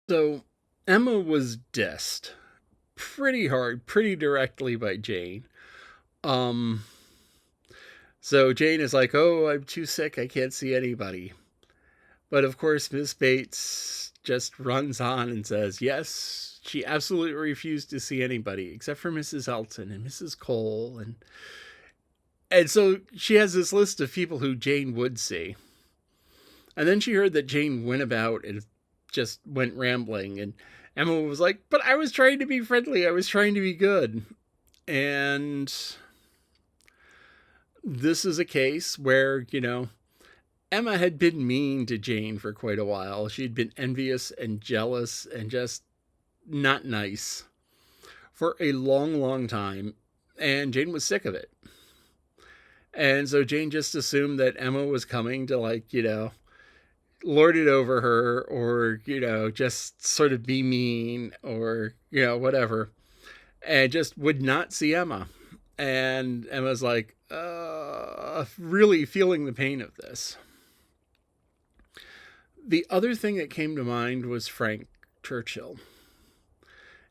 So Emma was dissed pretty hard, pretty directly by Jane. Um, so Jane is like, "Oh, I'm too sick. I can't see anybody." But of course, Miss Bates just runs on and says, "Yes, she absolutely refused to see anybody except for Mrs. Elton and Mrs. Cole." And so she has this list of people who Jane would see. And then she heard that Jane went about and just went rambling. And Emma was like, "But I was trying to be friendly. I was trying to be good." And this is a case where, Emma had been mean to Jane for quite a while. She'd been envious and jealous and just not nice for a long, long time. And Jane was sick of it. And so Jane just assumed that Emma was coming to, like, lord it over her or, just sort of be mean or, whatever. And just would not see Emma. And Emma's like, really feeling the pain of this. The other thing that came to mind was Frank Churchill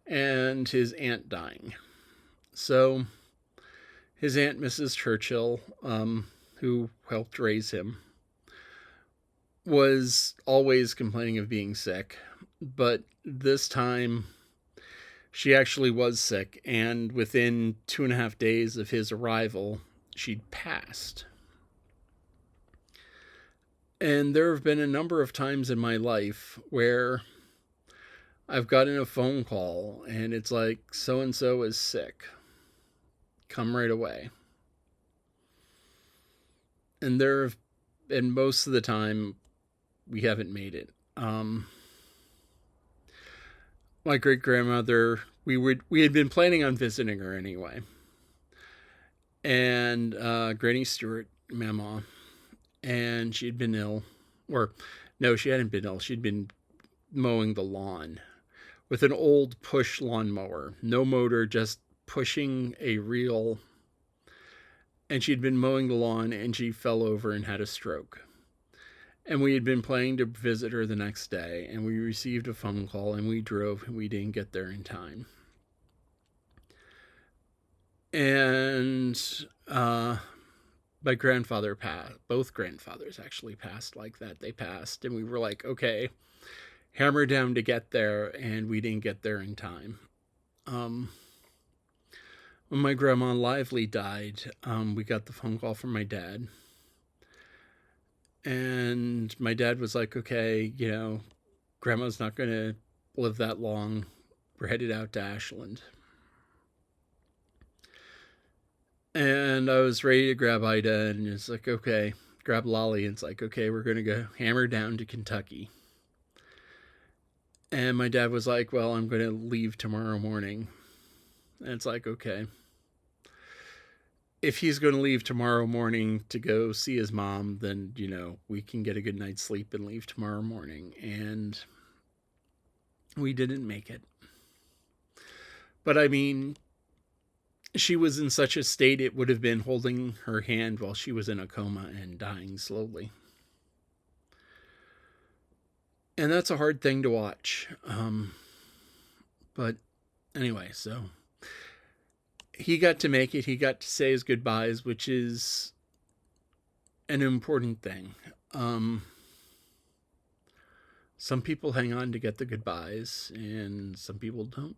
and his aunt dying. So his aunt, Mrs. Churchill, who helped raise him, was always complaining of being sick. But this time, she actually was sick, and within 2.5 days of his arrival, she'd passed. And there have been a number of times in my life where I've gotten a phone call and it's like, so and so is sick. Come right away. And and most of the time, we haven't made it. My great grandmother, we had been planning on visiting her anyway, and Granny Stewart, Mama, and she'd been ill, or no, she hadn't been ill. She'd been mowing the lawn with an old push lawnmower, no motor, just pushing a reel. And she'd been mowing the lawn and she fell over and had a stroke. And we had been planning to visit her the next day, and we received a phone call and we drove and we didn't get there in time. And my grandfather passed. Both grandfathers actually passed like that. They passed, and we were like, okay, hammer down to get there, and we didn't get there in time. Um, when my grandma Lively died, we got the phone call from my dad. And my dad was like, okay, grandma's not going to live that long. We're headed out to Ashland. And I was ready to grab Ida, and it's like, okay, grab Lolly. And it's like, okay, we're going to go hammer down to Kentucky. And my dad was like, well, I'm going to leave tomorrow morning. And it's like, okay. If he's going to leave tomorrow morning to go see his mom, then, we can get a good night's sleep and leave tomorrow morning. And we didn't make it. But I mean, she was in such a state it would have been holding her hand while she was in a coma and dying slowly. And that's a hard thing to watch. But anyway, so he got to make it. He got to say his goodbyes, which is an important thing. Some people hang on to get the goodbyes, and some people don't.